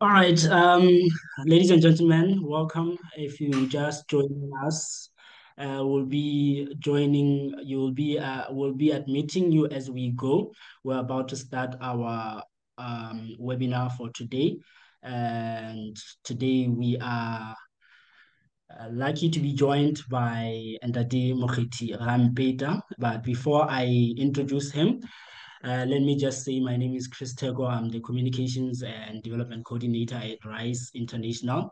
All right, ladies and gentlemen, welcome. If you just joining us, we'll be joining. We'll be admitting you as we go. We're about to start our webinar for today, and today we are lucky to be joined by Mr Mokhethi Rampeta. But before I introduce him, let me just say my name is Chris Tego. I'm the Communications and Development Coordinator at RISE International.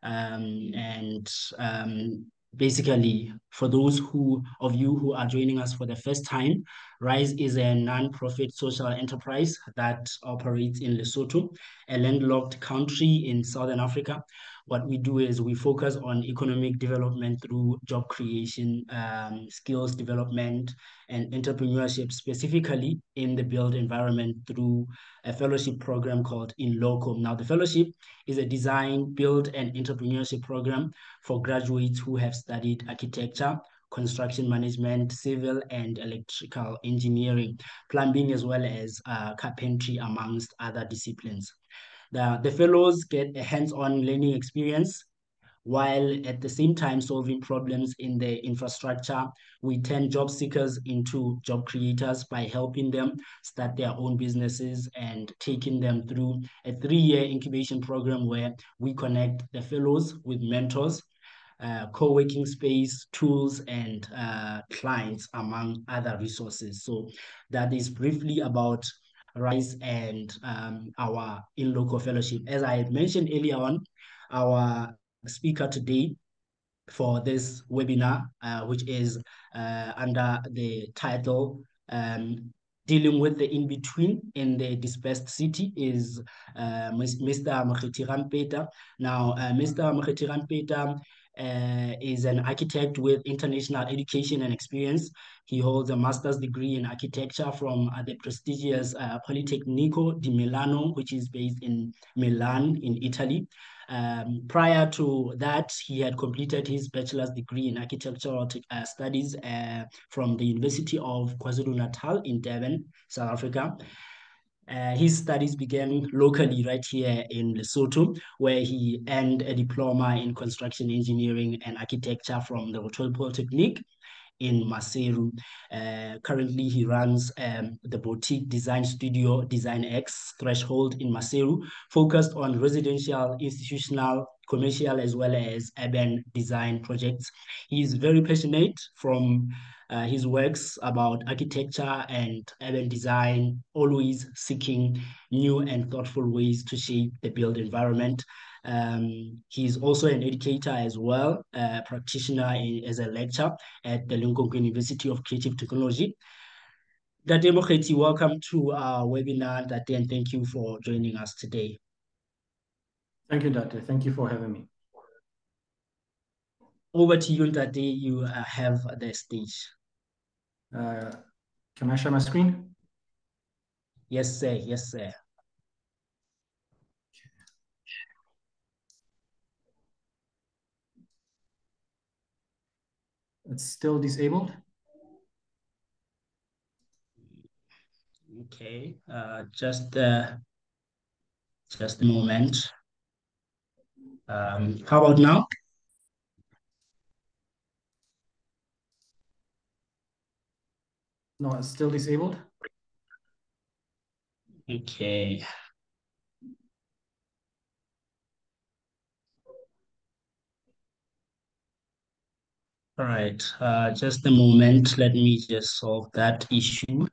And basically, for those of you who are joining us for the first time, RISE is a non-profit social enterprise that operates in Lesotho, a landlocked country in Southern Africa. What we do is we focus on economic development through job creation, skills development, and entrepreneurship, specifically in the built environment through a fellowship program called In Loco. Now, the fellowship is a design, build, and entrepreneurship program for graduates who have studied architecture, construction management, civil and electrical engineering, plumbing, as well as carpentry, amongst other disciplines. The fellows get a hands-on learning experience while at the same time solving problems in the infrastructure. We turn job seekers into job creators by helping them start their own businesses and taking them through a 3-year incubation program where we connect the fellows with mentors, co-working space, tools, and clients, among other resources. So that is briefly about RISE and our in-local fellowship. As I had mentioned earlier on, our speaker today for this webinar, which is under the title Dealing with the In-Between in the Dispersed City, is Mr. Mokhethi Rampeta. Now, Mr. Mokhethi Rampeta is an architect with international education and experience. He holds a master's degree in architecture from the prestigious Politecnico di Milano, which is based in Milan in Italy. Prior to that, he had completed his bachelor's degree in architectural studies from the University of KwaZulu-Natal in Durban, South Africa. His studies began locally right here in Lesotho, where he earned a diploma in construction engineering and architecture from the Hotel Polytechnic in Maseru. Currently, he runs the boutique design studio Design X Threshold in Maseru, focused on residential, institutional, commercial, as well as urban design projects. He is very passionate from his works about architecture and urban design, always seeking new and thoughtful ways to shape the built environment. He's also an educator as well, a practitioner as a lecturer at the Lincoln University of Creative Technology. Dr. Mokhethi, welcome to our webinar, Dr., and thank you for joining us today. Thank you, Dr. Thank you for having me. Over to you, Dr. You have the stage. Can I share my screen? Yes, sir. Yes, sir. It's still disabled. Okay. Just a moment. How about now? No, it's still disabled. Okay. All right. Just a moment. Let me just solve that issue.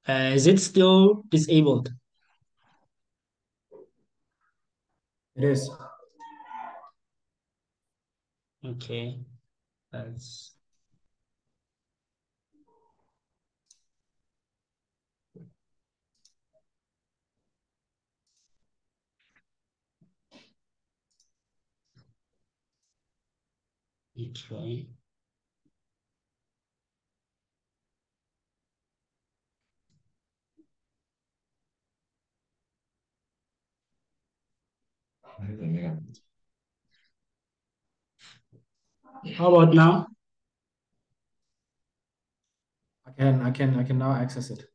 Is it still disabled? It is. Okay. That's okay. How about now? I can now access it.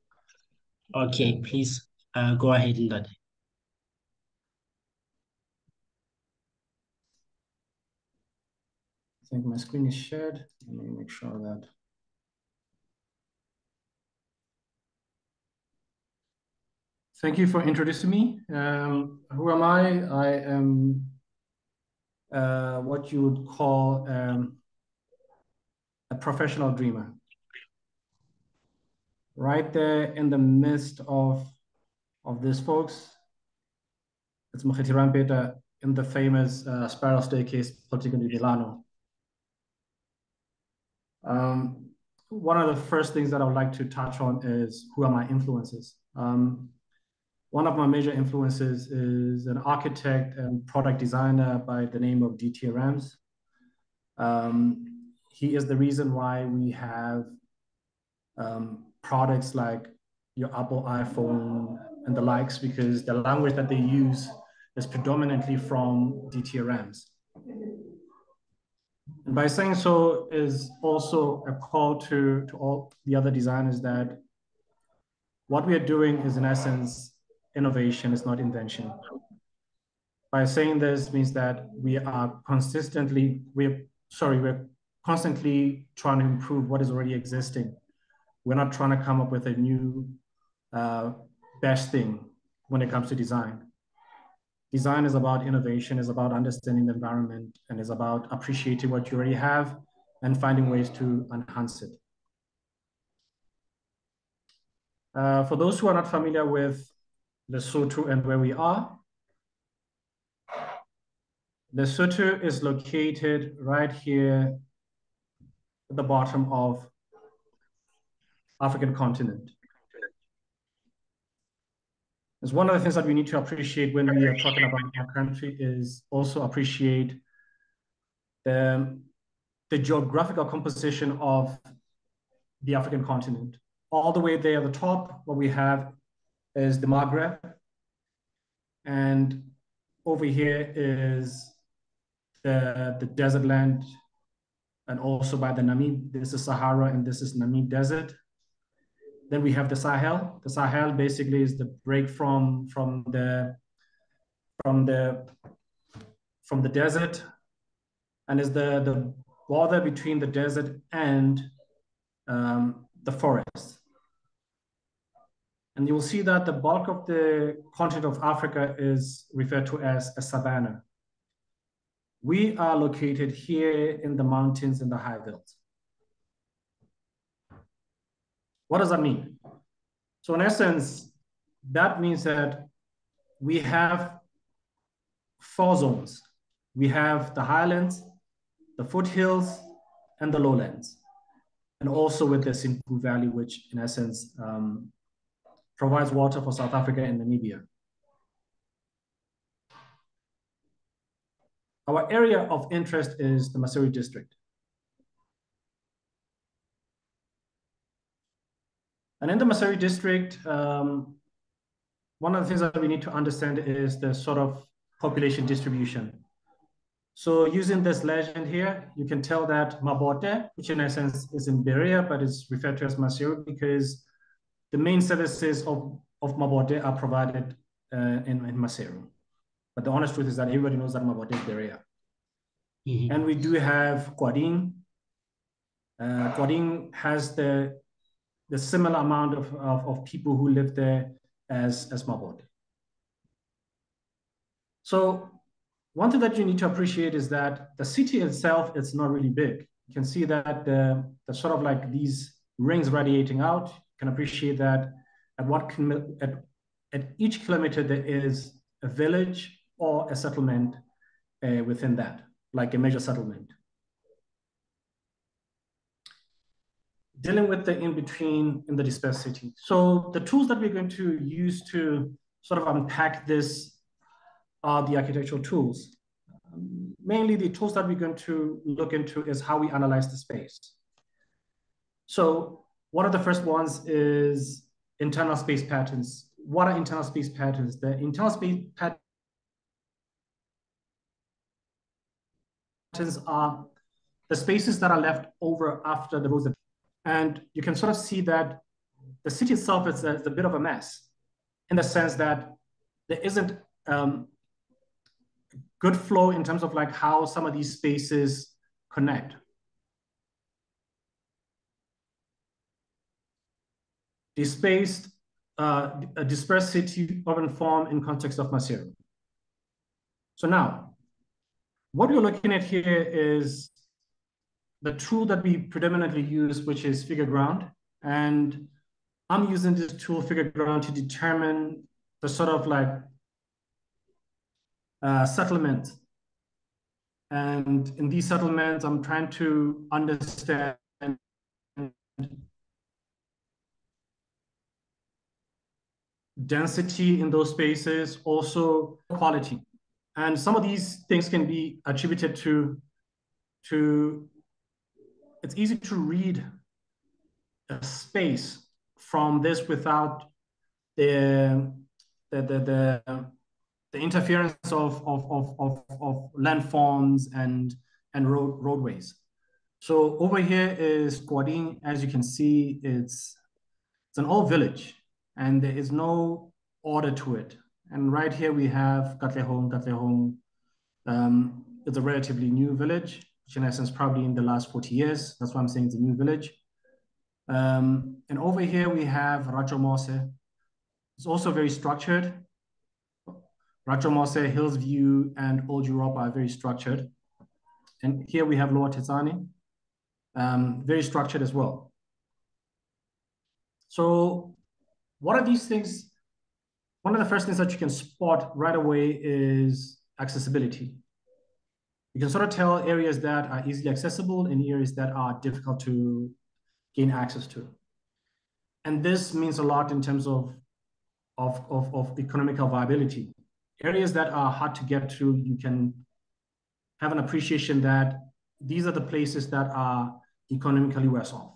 Okay, please go ahead in that. I think my screen is shared. Let me make sure that. Thank you for introducing me. Who am I? I am what you would call a professional dreamer. Right there in the midst of these folks, it's Mokhethi Rampeta in the famous spiral staircase, particularly Milano. One of the first things that I would like to touch on is who are my influences. One of my major influences is an architect and product designer by the name of D.T. Rams. He is the reason why we have products like your Apple iPhone and the likes, because the language that they use is predominantly from DTRMs. And by saying so is also a call to all the other designers that what we are doing is in essence innovation, is not invention. By saying this means that we're constantly trying to improve what is already existing. We're not trying to come up with a new best thing when it comes to design. Design is about innovation, is about understanding the environment, and is about appreciating what you already have and finding ways to enhance it. For those who are not familiar with Lesotho and where we are, Lesotho is located right here at the bottom of African continent. It's one of the things that we need to appreciate when we are talking about our country, is also appreciate the geographical composition of the African continent. All the way there at the top, what we have is the Maghreb. And over here is the desert land, and also by the Namib, this is Sahara and this is Namib Desert. Then we have the Sahel. The Sahel basically is the break from the desert, and is the border between the desert and the forest. And you will see that the bulk of the continent of Africa is referred to as a savanna. We are located here in the mountains in the high veldt. What does that mean? So in essence, that means that we have 4 zones. We have the highlands, the foothills, and the lowlands. And also with the Senku Valley, which in essence provides water for South Africa and Namibia. Our area of interest is the Maseru district. And in the Maseru district, one of the things that we need to understand is the sort of population distribution. So using this legend here, you can tell that Mabote, which in essence is in Berea, but is referred to as Maseru because the main services of Mabote are provided in Maseru. But the honest truth is that everybody knows that Mabote is Berea. Mm-hmm. And we do have Kwading. Kwading has the similar amount of people who live there as Mabote. So one thing that you need to appreciate is that the city itself is not really big. You can see that the sort of like these rings radiating out. You can appreciate that at each kilometer there is a village or a settlement within that, like a major settlement. Dealing with the in-between in the dispersed city. So the tools that we're going to use to sort of unpack this are the architectural tools. Mainly the tools that we're going to look into is how we analyze the space. So one of the first ones is internal space patterns. What are internal space patterns? The internal space patterns are the spaces that are left over after the roads. And you can sort of see that the city itself is a bit of a mess in the sense that there isn't good flow in terms of like how some of these spaces connect. Dispersed, a dispersed city urban form in context of Maseru. So now, what we're looking at here is the tool that we predominantly use, which is figure ground. And I'm using this tool, figure ground, to determine the sort of like settlement. And in these settlements, I'm trying to understand density in those spaces, also quality. And some of these things can be attributed to it's easy to read a space from this without the interference of landforms and roadways. So over here is Guadin. As you can see, it's an old village and there is no order to it. And right here we have Katlehong. Katlehong it's a relatively new village, which in essence probably in the last 40 years. That's why I'm saying it's a new village. And over here we have Rachomose. It's also very structured. Rachomose, Hillsview, and Old Europa are very structured. And here we have Lower Tetsani, very structured as well. So what are these things? One of the first things that you can spot right away is accessibility. You can sort of tell areas that are easily accessible and areas that are difficult to gain access to. And this means a lot in terms of economical viability. Areas that are hard to get to, you can have an appreciation that these are the places that are economically worse off.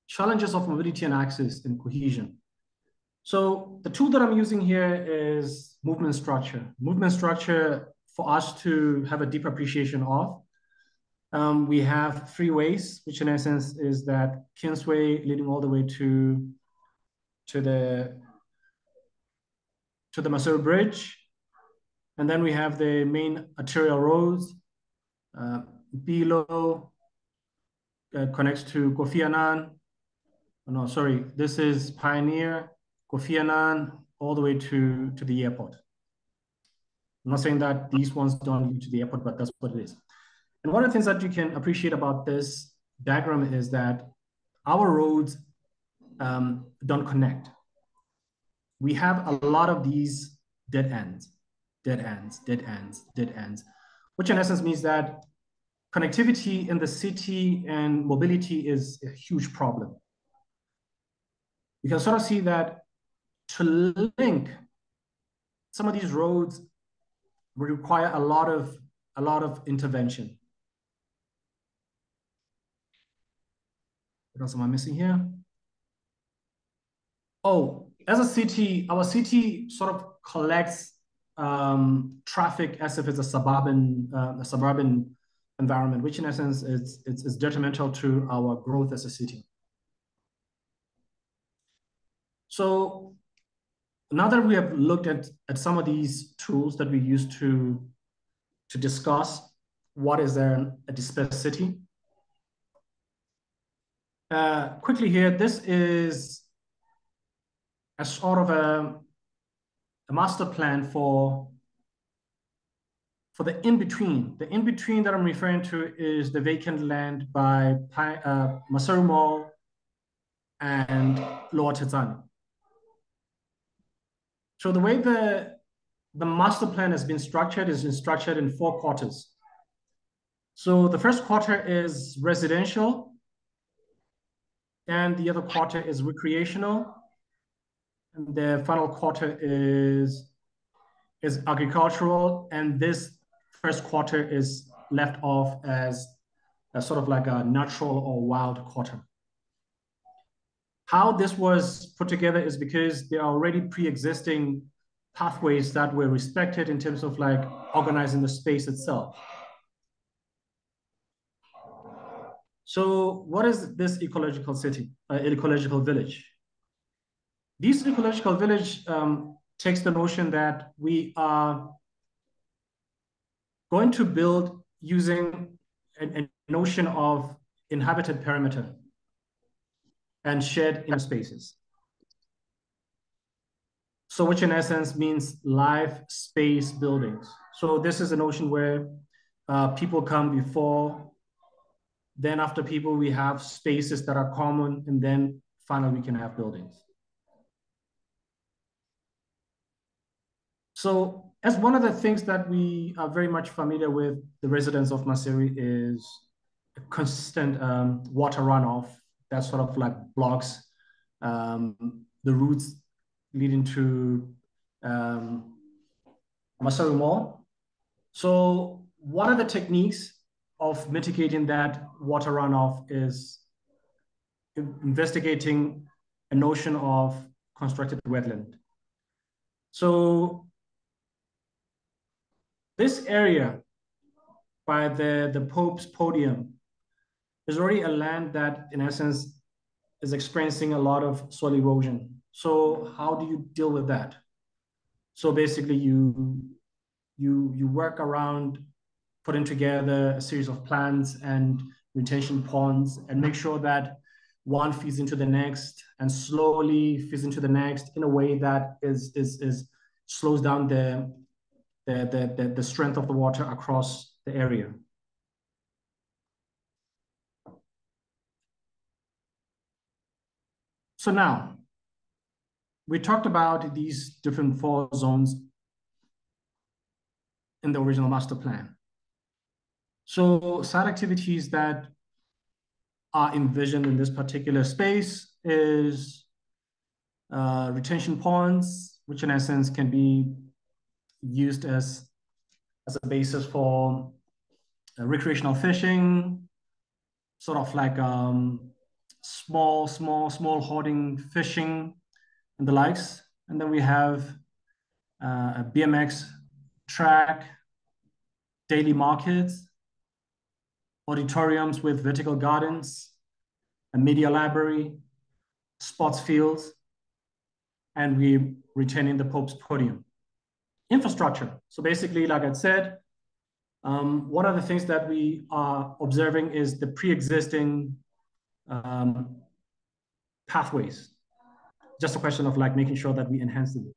Challenges of mobility and access and cohesion. So the tool that I'm using here is movement structure. Movement structure for us to have a deep appreciation of. We have freeways, which in essence is that Kingsway leading all the way to the Maseru Bridge. And then we have the main arterial roads. Below connects to Kofi Annan. Oh, no, sorry, this is Pioneer, Kofi Annan, all the way to the airport. I'm not saying that these ones don't lead to the airport, but that's what it is. And one of the things that you can appreciate about this diagram is that our roads don't connect. We have a lot of these dead ends, which in essence means that connectivity in the city and mobility is a huge problem. You can sort of see that to link some of these roads will require a lot of intervention. What else am I missing here? Oh, as a city, our city sort of collects traffic as if it's a suburban environment, which in essence is detrimental to our growth as a city. So now that we have looked at some of these tools that we use to discuss what is there a dispersed city. Quickly here, this is a sort of a master plan for the in-between. The in-between that I'm referring to is the vacant land by Maseru Mall and Lower Tetsani. So the way the master plan has been structured is structured in 4 quarters. So the first quarter is residential, and the other quarter is recreational, and the final quarter is agricultural, and this first quarter is left off as a sort of like a natural or wild quarter. How this was put together is because there are already pre-existing pathways that were respected in terms of like organizing the space itself. So what is this ecological city, ecological village? This ecological village takes the notion that we are going to build using a notion of inhabited perimeter and shared inner spaces. So which in essence means live space buildings. So this is a notion where people come before, then after people, we have spaces that are common, and then finally we can have buildings. So as one of the things that we are very much familiar with, the residents of Maseru, is a consistent water runoff that sort of like blocks the routes leading to Maseru Mall. So one of the techniques of mitigating that water runoff is investigating a notion of constructed wetland. So this area by the Pope's podium is already a land that, in essence, is experiencing a lot of soil erosion. So how do you deal with that? So basically, you work around putting together a series of plans and retention ponds and make sure that one feeds into the next and slowly feeds into the next in a way that is slows down the strength of the water across the area. So now, we talked about these different 4 zones in the original master plan. So site activities that are envisioned in this particular space is retention ponds, which in essence can be used as a basis for recreational fishing, sort of like small hoarding fishing and the likes. And then we have a BMX track, daily markets, auditoriums with vertical gardens, a media library, sports fields, and we retaining the Pope's podium. Infrastructure. So basically, like I said, one of the things that we are observing is the pre-existing pathways. Just a question of like making sure that we enhance them.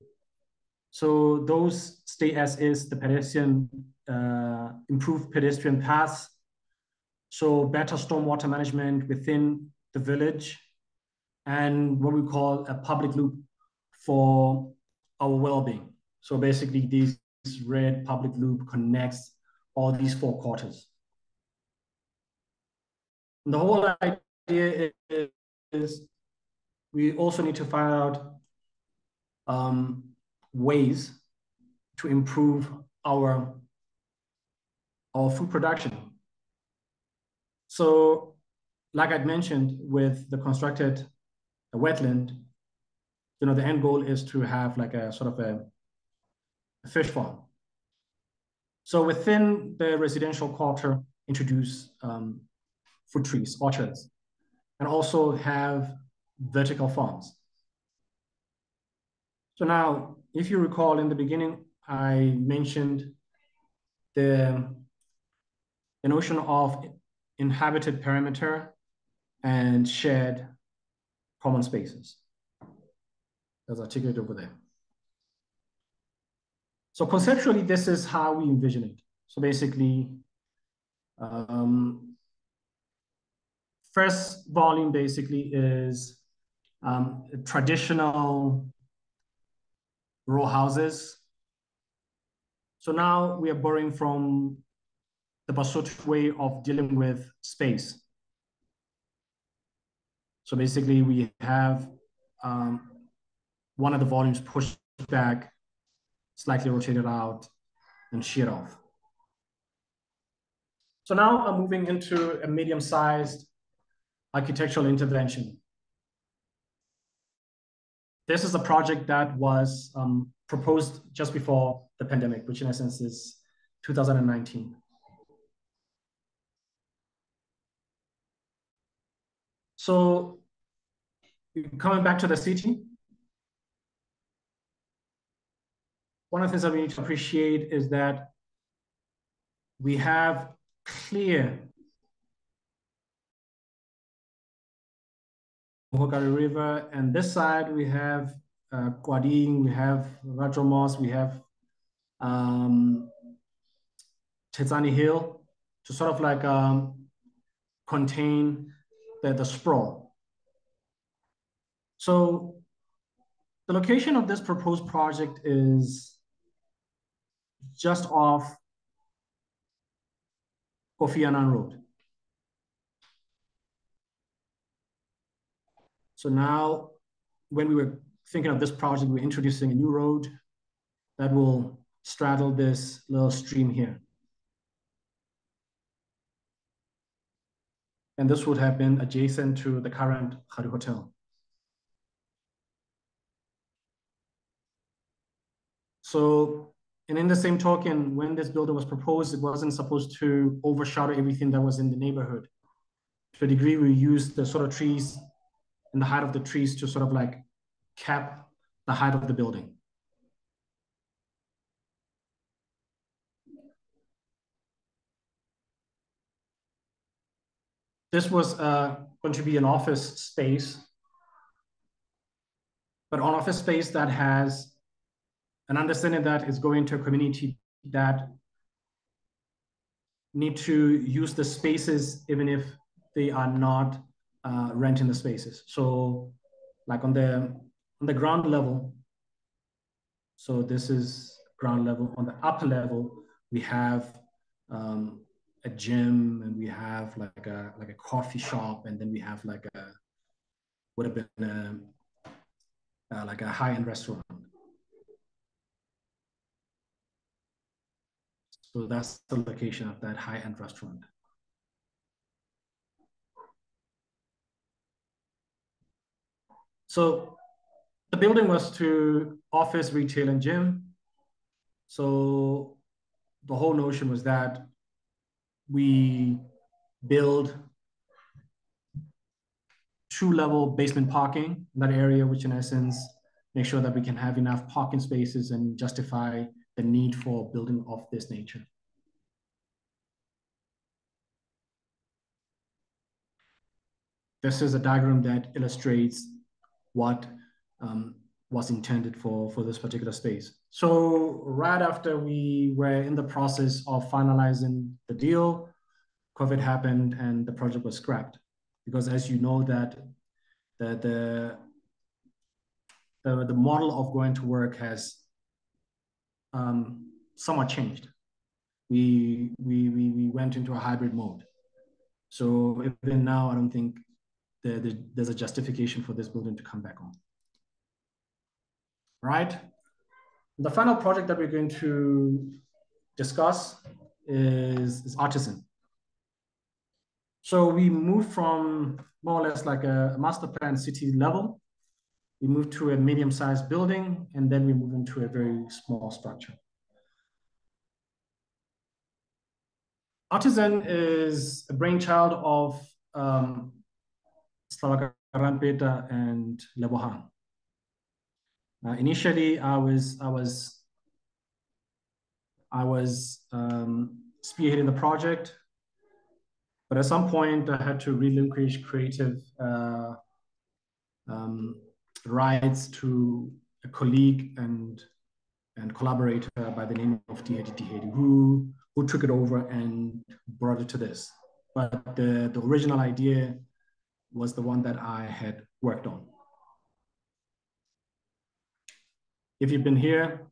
So those stay as is, the pedestrian, improved pedestrian paths. So better stormwater management within the village and what we call a public loop for our well-being. So basically this red public loop connects all these 4 quarters. And the whole idea is we also need to find out ways to improve our food production. So like I'd mentioned with the constructed wetland, you know, the end goal is to have like a sort of a fish farm. So within the residential quarter, introduce fruit trees, orchards, and also have vertical farms. So now, if you recall in the beginning, I mentioned the notion of inhabited perimeter and shared common spaces. That's articulated over there. So conceptually, this is how we envision it. So basically, first volume basically is traditional row houses. So now we are borrowing from the Basotho way of dealing with space. So basically we have one of the volumes pushed back, slightly rotated out, and sheared off. So now I'm moving into a medium-sized architectural intervention. this is a project that was proposed just before the pandemic, which in essence is 2019. So coming back to the city, one of the things that we need to appreciate is that we have clear Mokhethi River, and this side we have Kwading, we have Rajomos, we have Tetsani Hill to sort of like contain the sprawl. So the location of this proposed project is just off Kofi Annan Road. So now when we were thinking of this project, we're introducing a new road that will straddle this little stream here. And this would have been adjacent to the current Khari Hotel. So, and in the same token, when this building was proposed, it wasn't supposed to overshadow everything that was in the neighborhood. To a degree, we used the sort of trees and the height of the trees to sort of like cap the height of the building. This was going to be an office space, but an office space that has an understanding that is going to a community that need to use the spaces even if they are not renting the spaces. So like on the ground level, so this is ground level. On the upper level, we have a gym, and we have like a coffee shop, and then we have like a would have been like a high-end restaurant. So that's the location of that high-end restaurant. So the building was to office, retail, and gym. So the whole notion was that we build two-level basement parking in that area, which in essence make sure that we can have enough parking spaces and justify the need for building of this nature. This is a diagram that illustrates what was intended for this particular space. So right after we were in the process of finalizing the deal, COVID happened and the project was scrapped. Because as you know that the model of going to work has somewhat changed. We went into a hybrid mode. So even now, I don't think there's a justification for this building to come back on. Right? The final project that we're going to discuss is Artisan. So we moved from more or less like a master plan city level. We moved to a medium-sized building, and then we move into a very small structure. Artisan is a brainchild of Mr Rampeta and Lebohang. Initially, I was spearheading the project, but at some point I had to relinquish creative rights to a colleague and collaborator by the name of Dihedi, who took it over and brought it to this. But the original idea was the one that I had worked on. If you've been here,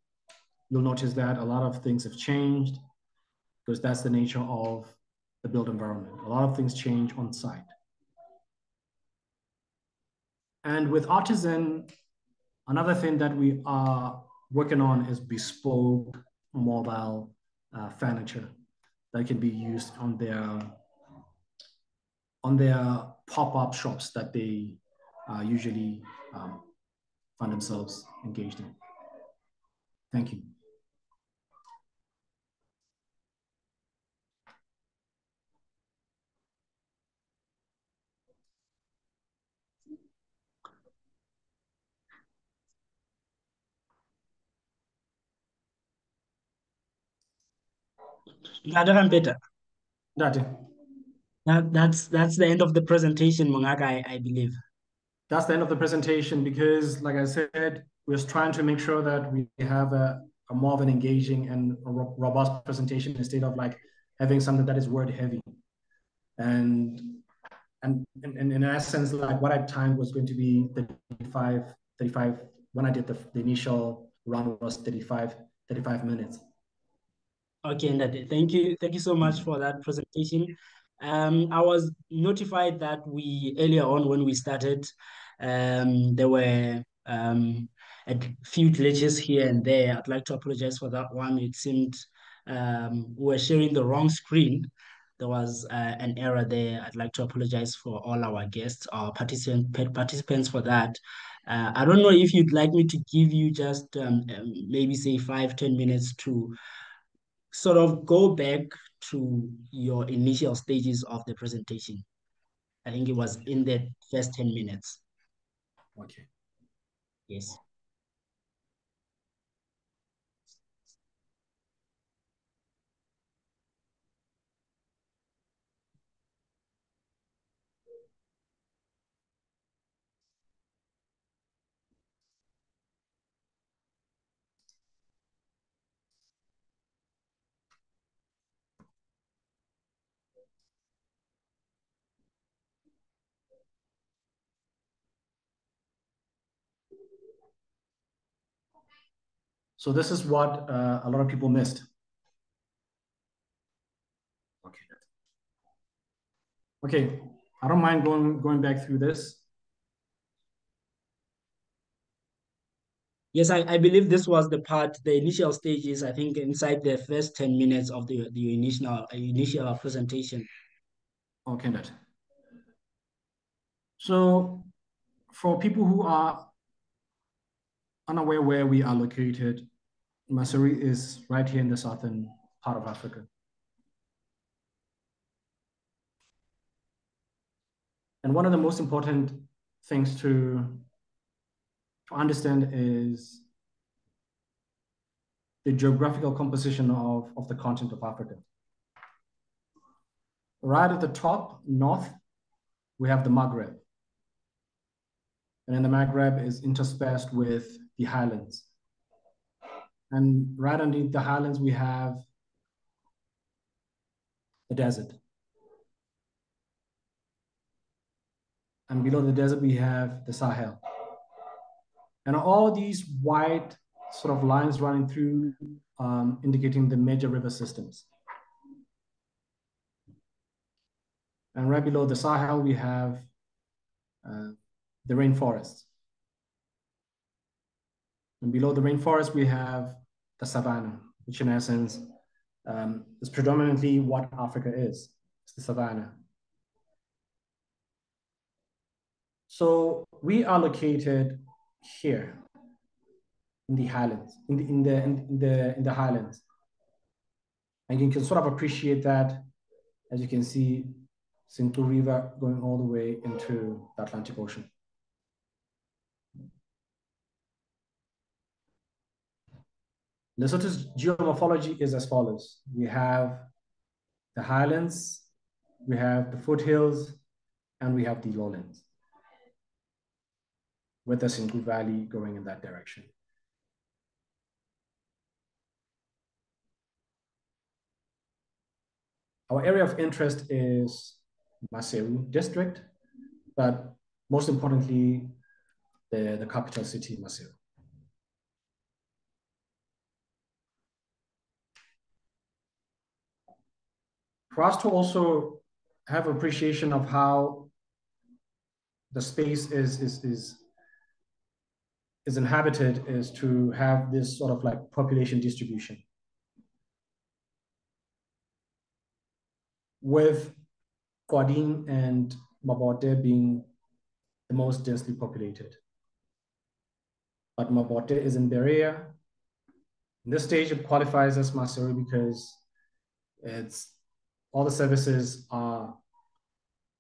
you'll notice that a lot of things have changed because that's the nature of the built environment. A lot of things change on site. And with Artisan, another thing that we are working on is bespoke mobile furniture that can be used on their pop-up shops that they usually find themselves engaged in. Thank you. Mr Rampeta, That's that's the end of the presentation, Mongaka, I believe. the end of the presentation because, like I said, we're trying to make sure that we have a more of an engaging and a robust presentation instead of like having something that is word heavy. And in essence, like what I timed was going to be 35. When I did the initial round was 35 minutes. Okay, Ndade, thank you so much for that presentation. I was notified that we earlier on when we started, there were a few glitches here and there. I'd like to apologize for that one. It seemed we were sharing the wrong screen. There was an error there. I'd like to apologize for all our guests, our participants for that. I don't know if you'd like me to give you just maybe say 5-10 minutes to sort of go back to your initial stages of the presentation. I think it was in the first 10 minutes. Okay. Yes. So this is what a lot of people missed. Okay. Okay. I don't mind going back through this. Yes, I believe this was the part, the initial stages, I think inside the first 10 minutes of the initial presentation. Okay, that. So for people who are unaware where we are located, Masuri is right here in the southern part of Africa. And one of the most important things to understand is the geographical composition of the continent of Africa. Right at the top, north, we have the Maghreb. And then the Maghreb is interspersed with the highlands. And right underneath the highlands, we have the desert. And below the desert, we have the Sahel. And all these white sort of lines running through, indicating the major river systems. And right below the Sahel, we have the rainforest. And below the rainforest, we have the savanna, which in essence is predominantly what Africa is. It's the savanna. So we are located here in the highlands, in the highlands, and you can sort of appreciate that, as you can see, Sintu River going all the way into the Atlantic Ocean. Lesotho's geomorphology is as follows. We have the highlands, we have the foothills, and we have the lowlands, with the Sintu Valley going in that direction. Our area of interest is Maseru district, but most importantly, the capital city, Maseru. For us to also have appreciation of how the space is inhabited is to have this sort of like population distribution, with Kwadin and Mabote being the most densely populated. but Mabote is in Berea. In this stage, it qualifies as Maseru because it's all the services are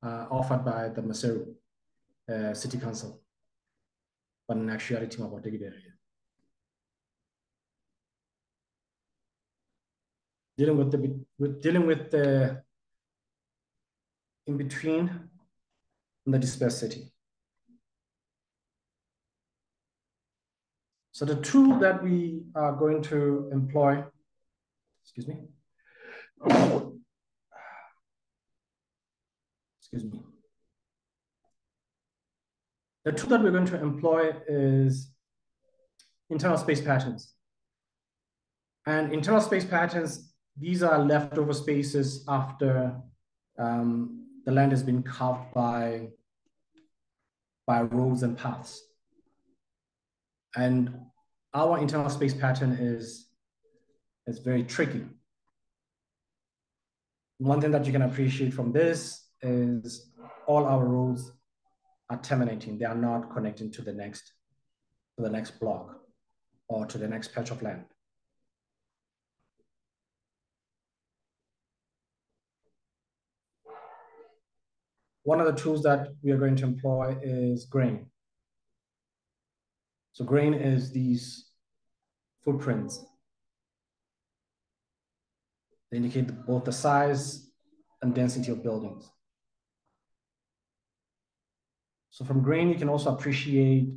offered by the Maseru City Council, but in actuality, Mabote is Berea. Dealing with the in between in the dispersed city. So the tool that we are going to employ, excuse me. Excuse me. The tool that we're going to employ is internal space patterns. And internal space patterns, these are leftover spaces after the land has been carved by roads and paths. And our internal space pattern is very tricky. One thing that you can appreciate from this is all our roads are terminating. They are not connecting to the next block or to the next patch of land. One of the tools that we are going to employ is grain. So grain is these footprints. They indicate both the size and density of buildings. So from grain, you can also appreciate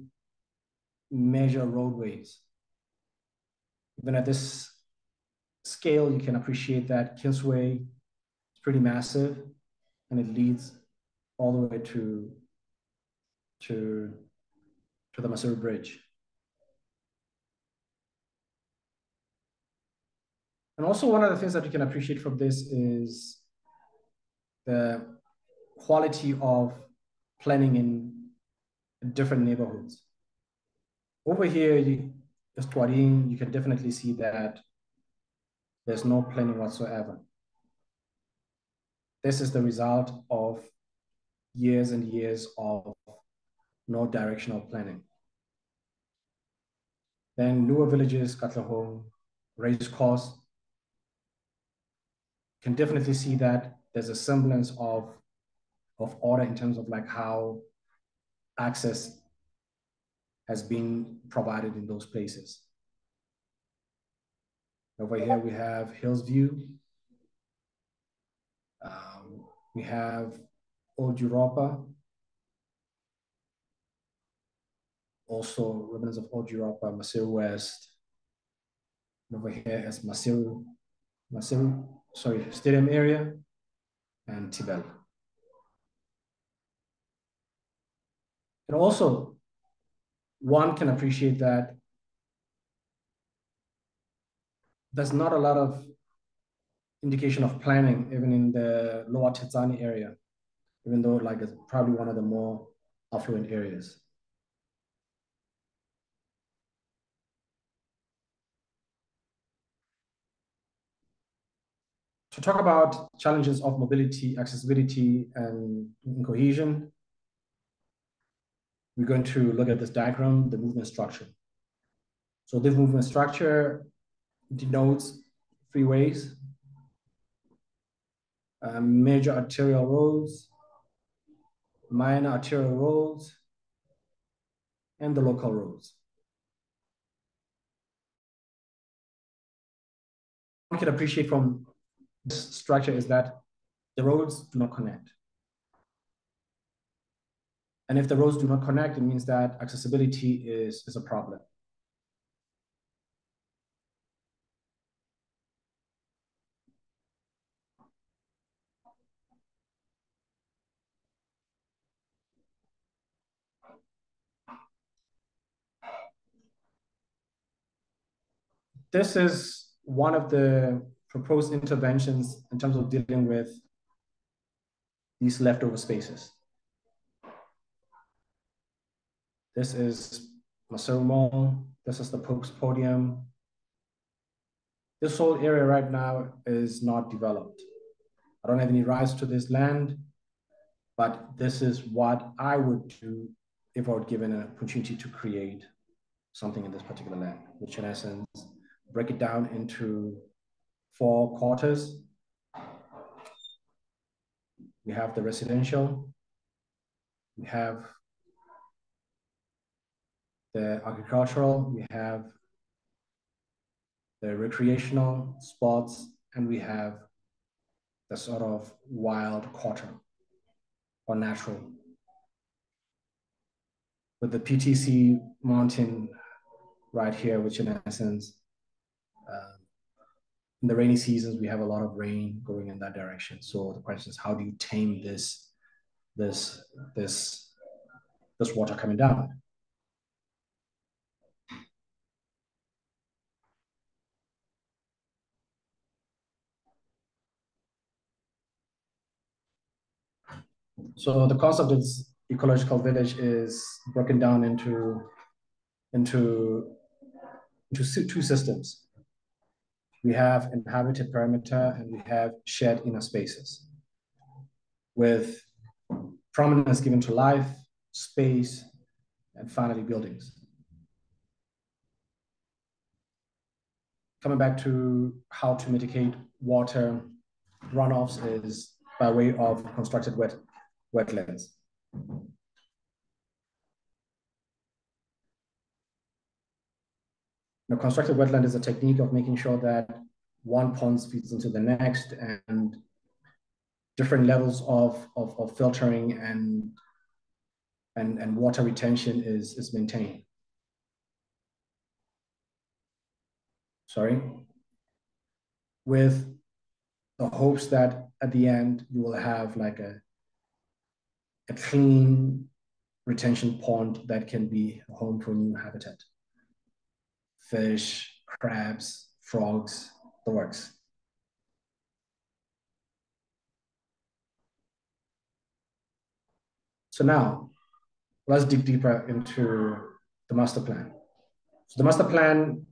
major roadways. Even at this scale, you can appreciate that Kingsway is pretty massive and it leads all the way to the Maseru Bridge. And also one of the things that you can appreciate from this is the quality of planning in different neighborhoods. Over here, you can definitely see that there's no planning whatsoever. This is the result of years and years of no directional planning. Then newer villages, Katlehong, Race Course, can definitely see that there's a semblance of order in terms of like how access has been provided in those places. Over here, we have Hills View. We have Old Europa. Also, remnants of Old Europa, Maseru West. Over here is Maseru, Stadium area, and Tibel. And also, one can appreciate that there's not a lot of indication of planning, even in the Lower Tetsani area, even though like it's probably one of the more affluent areas. To talk about challenges of mobility, accessibility, and cohesion, we're going to look at this diagram, the movement structure. So this movement structure denotes freeways, major arterial roads, minor arterial roads, and the local roads. What you can appreciate from this structure is that the roads do not connect. And if the roads do not connect, it means that accessibility is a problem. This is one of the proposed interventions in terms of dealing with these leftover spaces. This is Maseru Mall. This is the Pope's Podium. This whole area right now is not developed. I don't have any rights to this land, but this is what I would do if I were given an opportunity to create something in this particular land, which in essence, break it down into 4 quarters. We have the residential, we have the agricultural, we have the recreational sports, and we have the sort of wild quarter or natural. With the PTC mountain right here, which in essence, in the rainy seasons, we have a lot of rain going in that direction. So the question is, how do you tame this water coming down? So the concept of this ecological village is broken down into two systems. We have inhabited perimeter and we have shared inner spaces, with prominence given to life, space, and finally buildings. Coming back to how to mitigate water runoffs is by way of constructed wetlands. Now, constructed wetland is a technique of making sure that one pond feeds into the next and different levels of filtering and water retention is maintained. Sorry. With the hopes that at the end you will have like a clean retention pond that can be a home for new habitat. Fish, crabs, frogs, the works. So now, let's dig deeper into the master plan. So the master plan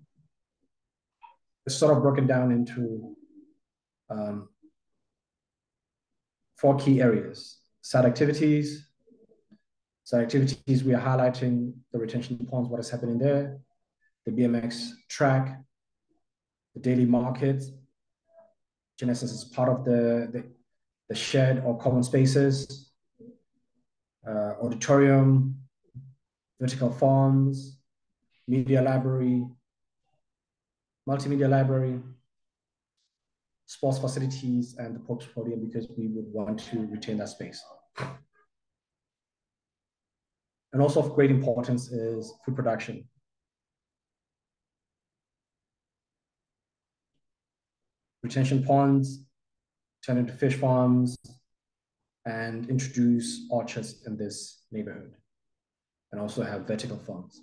is sort of broken down into 4 key areas. Site activities. Site activities, we are highlighting the retention ponds, what is happening there, the BMX track, the daily market. Genesis is part of the shared or common spaces, auditorium, vertical farms, media library, multimedia library, sports facilities, and the Pope's podium, because we would want to retain that space. And also of great importance is food production. Retention ponds turn into fish farms and introduce orchards in this neighborhood, and also have vertical farms.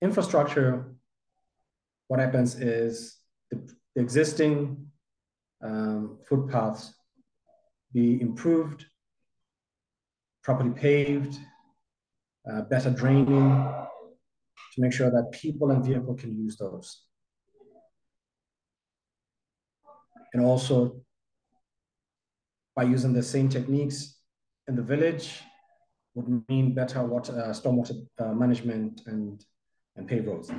Infrastructure, what happens is the existing footpaths be improved, properly paved, better draining, to make sure that people and vehicle can use those. And also, by using the same techniques in the village, would mean better water, stormwater management and paved roads.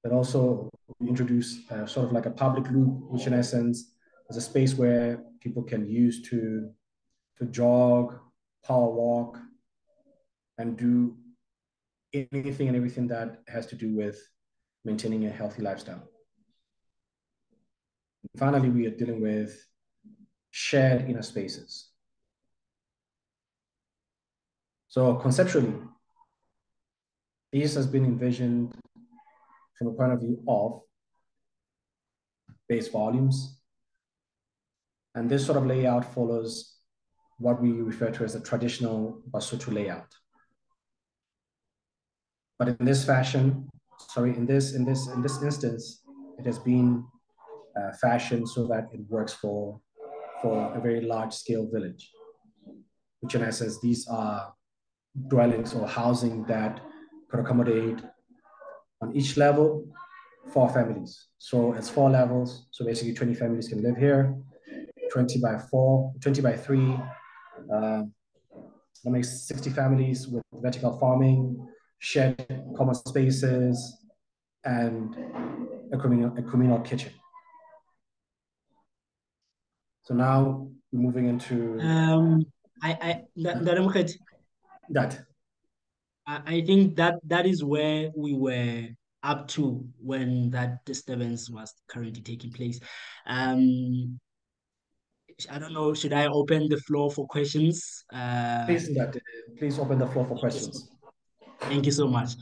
But also introduce sort of like a public loop, which in essence is a space where people can use to jog, power walk, and do anything and everything that has to do with maintaining a healthy lifestyle. And finally, we are dealing with shared inner spaces. So conceptually, this has been envisioned from a point of view of base volumes. And this sort of layout follows what we refer to as a traditional Basotho layout. But in this fashion, sorry, in this instance, it has been fashioned so that it works for a very large scale village, which in essence, these are dwellings or housing that could accommodate on each level 4 families. So it's 4 levels. So basically 20 families can live here, 20 by 4, 20 by 3, that makes 60 families with vertical farming, shared common spaces, and a communal kitchen. So now we're moving into that. I think that that is where we were up to when that disturbance was currently taking place. Um, I don't know, should I open the floor for questions? Please open the floor for Thank you so questions. Thank you so much.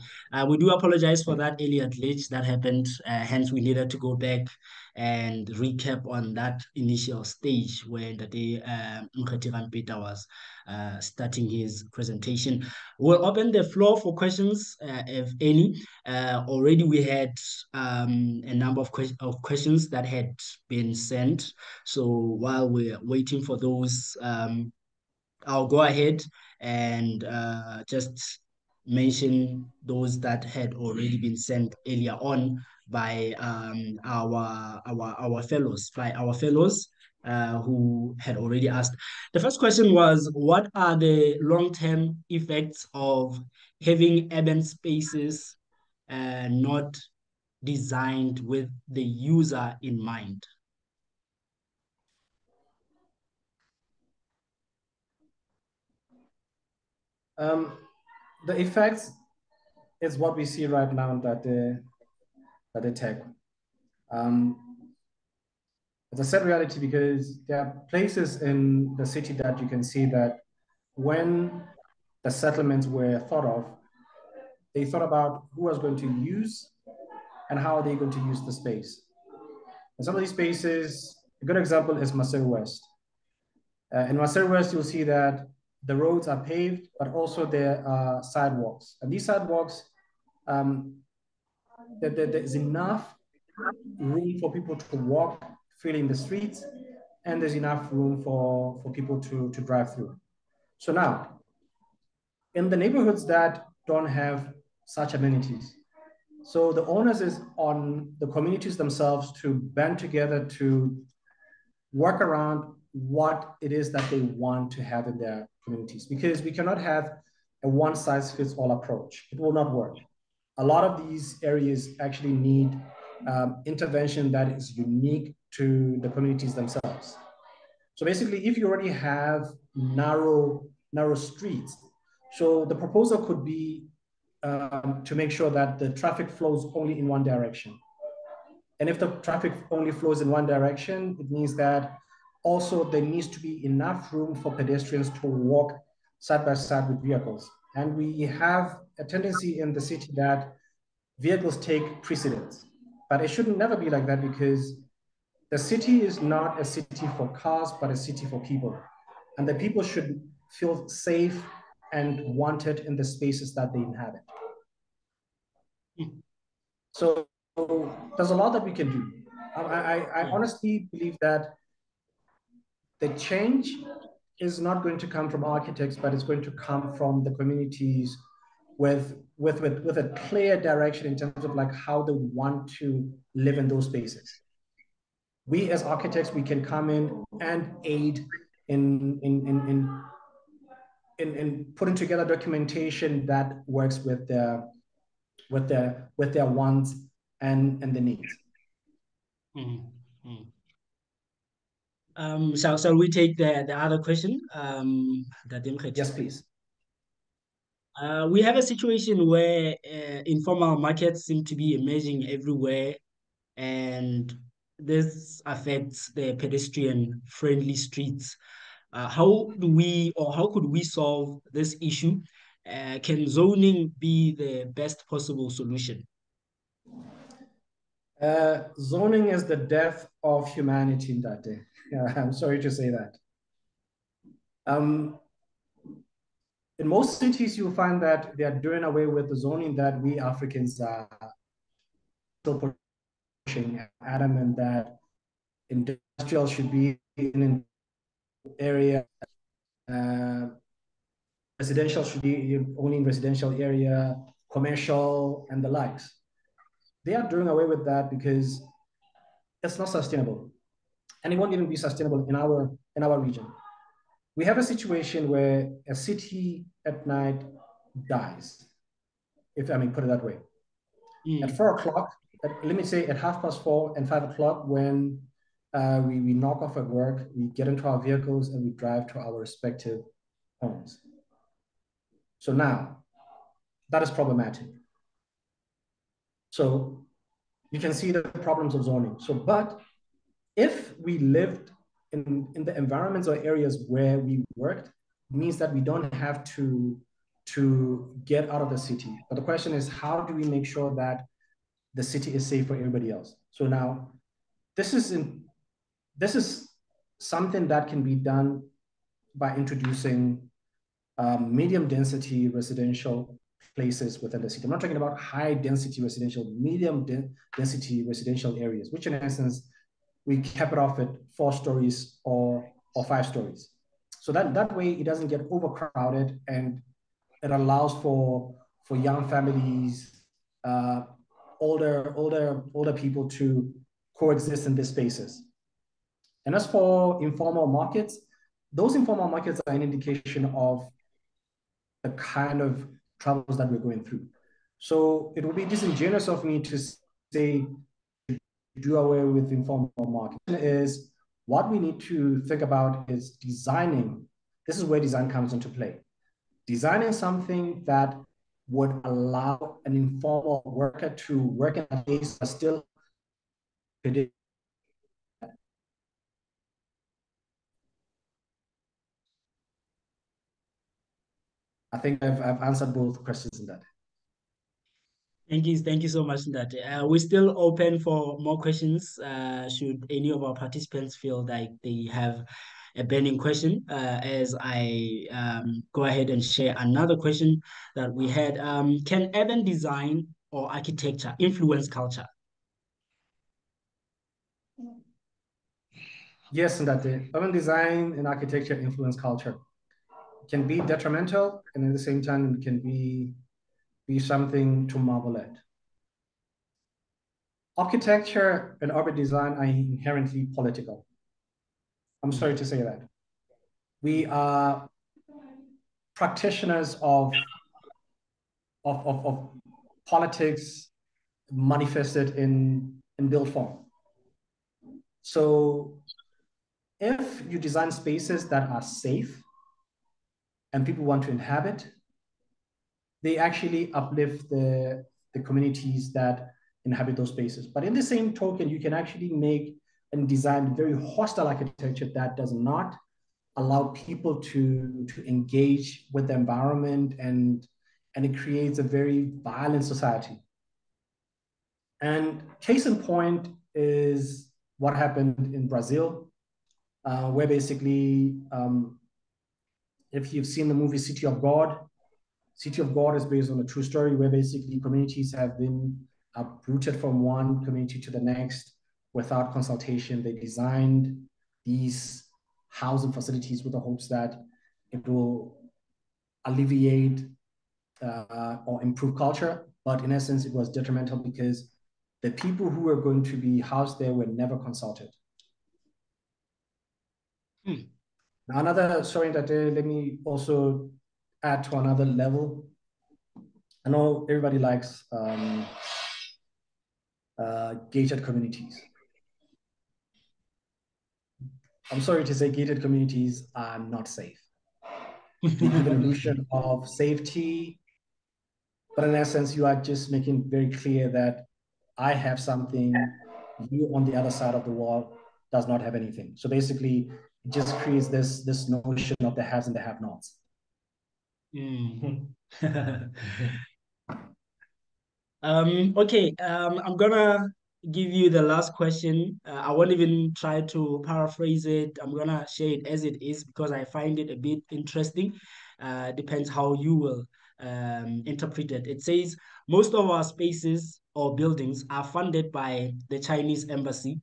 We do apologize for that earlier glitch that happened. Hence, we needed to go back and recap on that initial stage where the day Mokhethi Rampeta was starting his presentation. We'll open the floor for questions, if any. Already, we had a number of questions that had been sent. So while we're waiting for those, I'll go ahead and just mention those that had already been sent earlier on by our fellows who had already asked. The first question was, what are the long-term effects of having urban spaces not designed with the user in mind? The effects is what we see right now that the tech. It's a sad reality because there are places in the city that you can see that when the settlements were thought of, they thought about who was going to use and how are they going to use the space. And some of these spaces, a good example is Maseru West. In Maseru West, you'll see that the roads are paved, but also there are sidewalks. And these sidewalks, there's enough room for people to walk freely in the streets, and there's enough room for people to drive through. So now, in the neighborhoods that don't have such amenities, so the onus is on the communities themselves to band together to work around what it is that they want to have in their communities, because we cannot have a one size fits all approach. It will not work. A lot of these areas actually need intervention that is unique to the communities themselves. So basically, if you already have narrow streets, so the proposal could be to make sure that the traffic flows only in one direction. And if the traffic only flows in one direction, it means that also there needs to be enough room for pedestrians to walk side by side with vehicles. And we have a tendency in the city that vehicles take precedence. But it should never be like that, because the city is not a city for cars, but a city for people. And the people should feel safe and wanted in the spaces that they inhabit. So there's a lot that we can do. I honestly believe that the change is not going to come from architects, but it's going to come from the communities with a clear direction in terms of like how they want to live in those spaces. We as architects, we can come in and aid in putting together documentation that works with their wants and the needs. Mm-hmm. Shall we take the other question? Yes, please. We have a situation where informal markets seem to be emerging everywhere, and this affects the pedestrian-friendly streets. How do we, or how could we solve this issue? Can zoning be the best possible solution? Zoning is the death of humanity in that day. I'm sorry to say that. In most cities, you'll find that they are doing away with the zoning that we Africans are still pushing, adamant that industrial should be in an area, residential should be only in residential area, commercial, and the likes. They are doing away with that because it's not sustainable, and it won't even be sustainable in our region. we have a situation where a city at night dies, if I may put it that way. At Mm. 4 o'clock, let me say at 4:30 and 5 o'clock, when we knock off at work, we get into our vehicles and we drive to our respective homes. So now that is problematic. So you can see the problems of zoning. So, but if we lived in the environments or areas where we worked, it means that we don't have to get out of the city. But the question is, how do we make sure that the city is safe for everybody else? So now this is this is something that can be done by introducing medium density residential places within the city. I'm not talking about high density residential, medium density residential areas, which in essence, we cap it off at 4 stories or 5 stories. So that way it doesn't get overcrowded, and it allows for young families, older people to coexist in these spaces. And as for informal markets, those informal markets are an indication of the kind of troubles that we're going through. So it would be disingenuous of me to say do away with informal market. Is what we need to think about is designing. This is where design comes into play. Designing something that would allow an informal worker to work in a place but still. I think I've answered both questions in that. Thank you so much, Ndate. We're still open for more questions. Should any of our participants feel like they have a burning question, as I go ahead and share another question that we had. Can urban design or architecture influence culture? Yes, in that the urban design and architecture influence culture. It can be detrimental, and at the same time, it can be something to marvel at. Architecture and urban design are inherently political. I'm sorry to say that. We are practitioners of politics manifested in built form. So if you design spaces that are safe and people want to inhabit, they actually uplift the communities that inhabit those spaces. But in the same token, you can actually make and design very hostile architecture that does not allow people to engage with the environment, and it creates a very violent society. And case in point is what happened in Brazil, where basically, if you've seen the movie City of God, City of God is based on a true story where basically communities have been uprooted from one community to the next without consultation. They designed these housing facilities with the hopes that it will alleviate or improve culture. But in essence, it was detrimental because the people who were going to be housed there were never consulted. Hmm. Now, another story that let me also add to another level. I know everybody likes gated communities. I'm sorry to say gated communities are not safe. They give an illusion of safety, but in essence, you are just making very clear that I have something, you on the other side of the wall does not have anything. So basically, it just creates this notion of the haves and the have-nots. Mm. Okay, I'm gonna give you the last question. I won't even try to paraphrase it. I'm gonna share it as it is because I find it a bit interesting. Depends how you will interpret it. It says most of our spaces or buildings are funded by the Chinese embassy,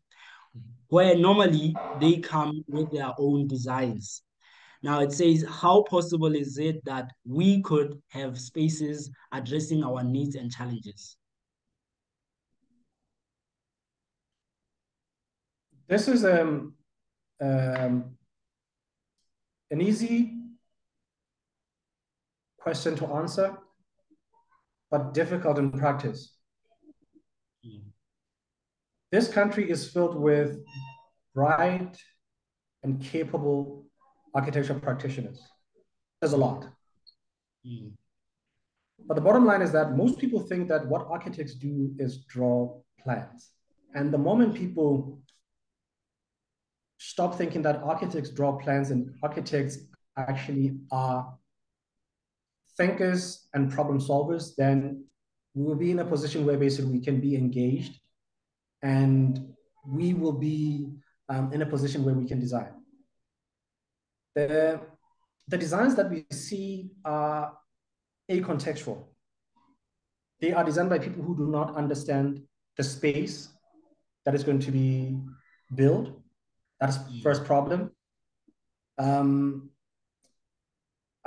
where normally they come with their own designs. Now it says, how possible is it that we could have spaces addressing our needs and challenges? This is um, an easy question to answer, but difficult in practice. Mm. This country is filled with bright and capable architecture practitioners. There's a lot. Mm. But the bottom line is that most people think that what architects do is draw plans. And the moment people stop thinking that architects draw plans and architects actually are thinkers and problem solvers, then we will be in a position where basically we can be engaged and we will be in a position where we can design. The designs that we see are acontextual. They are designed by people who do not understand the space that is going to be built. That's first problem. I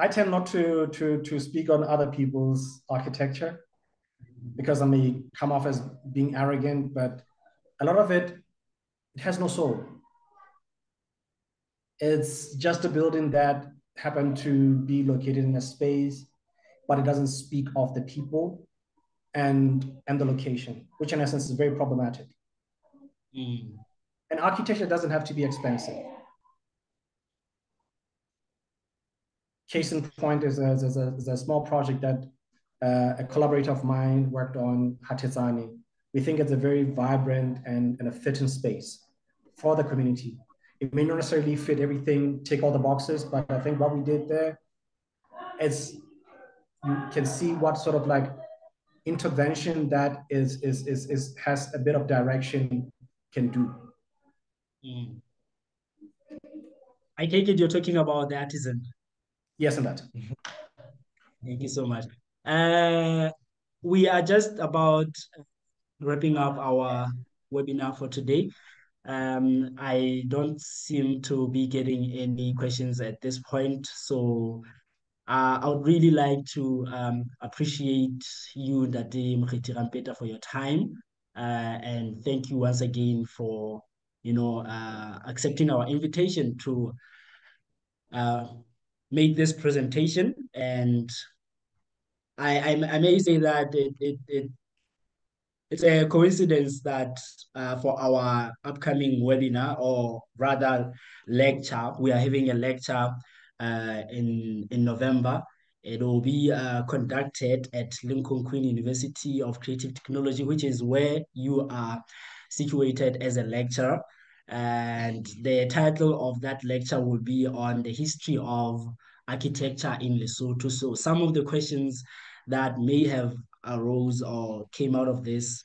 tend not to speak on other people's architecture because I may come off as being arrogant, but a lot of it has no soul. It's just a building that happened to be located in a space, but it doesn't speak of the people and the location, which in essence is very problematic. Mm. And architecture doesn't have to be expensive. Case in point is a small project that a collaborator of mine worked on, Hatezani. We think it's a very vibrant and a fitting space for the community. It may not necessarily fit everything, tick all the boxes, but I think what we did there is you can see what sort of like intervention that has a bit of direction can do. Mm. I take it you're talking about the artisan. Yes, and that. Thank you so much. Uh, we are just about wrapping up our webinar for today. I don't seem to be getting any questions at this point, so I would really like to appreciate you, Mr Mokhethi Rampeta, for your time, and thank you once again for accepting our invitation to uh, make this presentation. And I may say that it's a coincidence that for our upcoming webinar, or rather lecture, we are having a lecture in November. It will be conducted at Lincoln Queen University of Creative Technology, which is where you are situated as a lecturer. And the title of that lecture will be on the history of architecture in Lesotho. So some of the questions that may have arose or came out of this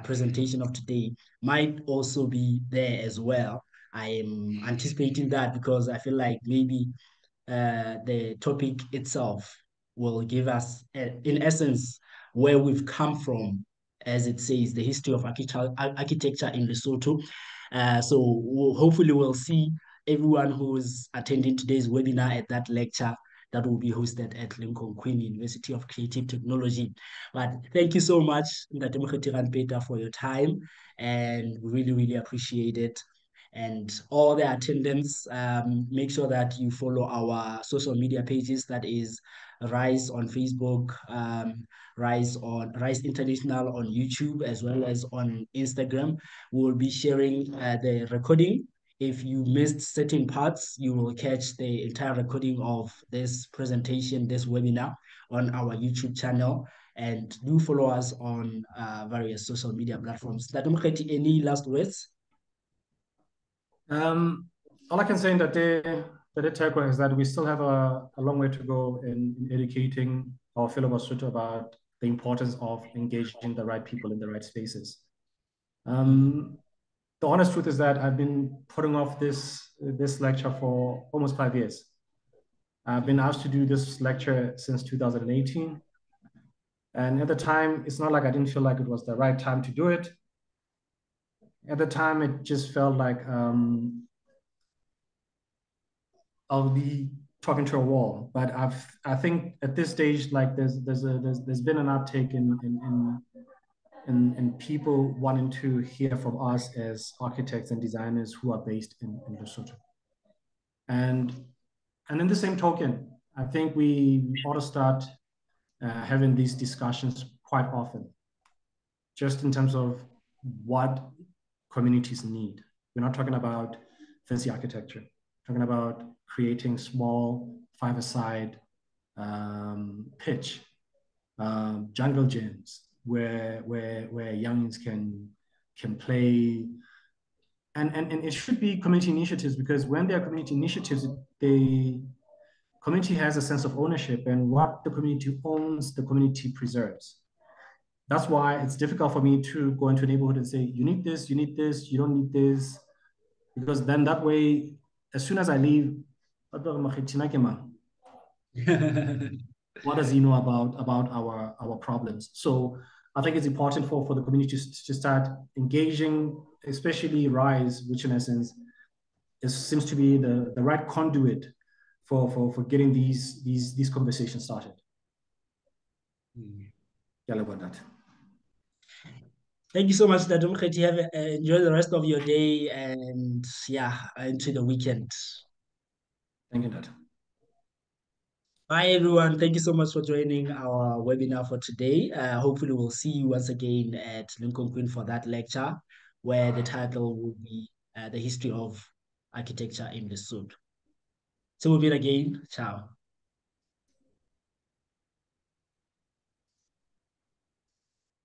presentation of today might also be there as well. I am anticipating that because I feel like maybe the topic itself will give us, in essence, where we've come from, as it says, the history of architecture in Lesotho. So hopefully we'll see everyone who's attending today's webinar at that lecture that will be hosted at Lincoln Queen University of Creative Technology. But thank you so much, Mr Mokhethi Rampeta, for your time, and really, really appreciate it. And all the attendants, make sure that you follow our social media pages. That is Rise on Facebook, Rise International on YouTube, as well as on Instagram. We will be sharing the recording. If you missed certain parts, you will catch the entire recording of this presentation, this webinar, on our YouTube channel. And do follow us on various social media platforms. Any last words? All I can say in that Teko is that we still have a long way to go in educating our fellow Basotho about the importance of engaging the right people in the right spaces. The honest truth is that I've been putting off this lecture for almost 5 years. I've been asked to do this lecture since 2018. And at the time, it's not like I didn't feel like it was the right time to do it. At the time, it just felt like I'll be talking to a wall. But I think at this stage, like there's been an uptake in people wanting to hear from us as architects and designers who are based in Lesotho. And And in the same token, I think we ought to start having these discussions quite often, just in terms of what communities need. We're not talking about fancy architecture. We're talking about creating small five-a-side pitch, jungle gyms where youngins can play, and it should be community initiatives, because when there are community initiatives, the community has a sense of ownership, and what the community owns, the community preserves. That's why it's difficult for me to go into a neighborhood and say, you need this, you need this, you don't need this, because then that way, as soon as I leave, what does he know about our problems? So I think it's important for the community to start engaging, especially Rise, which in essence seems to be the right conduit for getting these conversations started. Yeah, about that. Thank you so much, Mr Mokhethi. Enjoy the rest of your day and yeah, into the weekend. Thank you, Dad. Hi, everyone. Thank you so much for joining our webinar for today. Hopefully, we'll see you once again at Lincoln Queen for that lecture, where the title will be The History of Architecture in Lesotho. So we'll meet again. Ciao.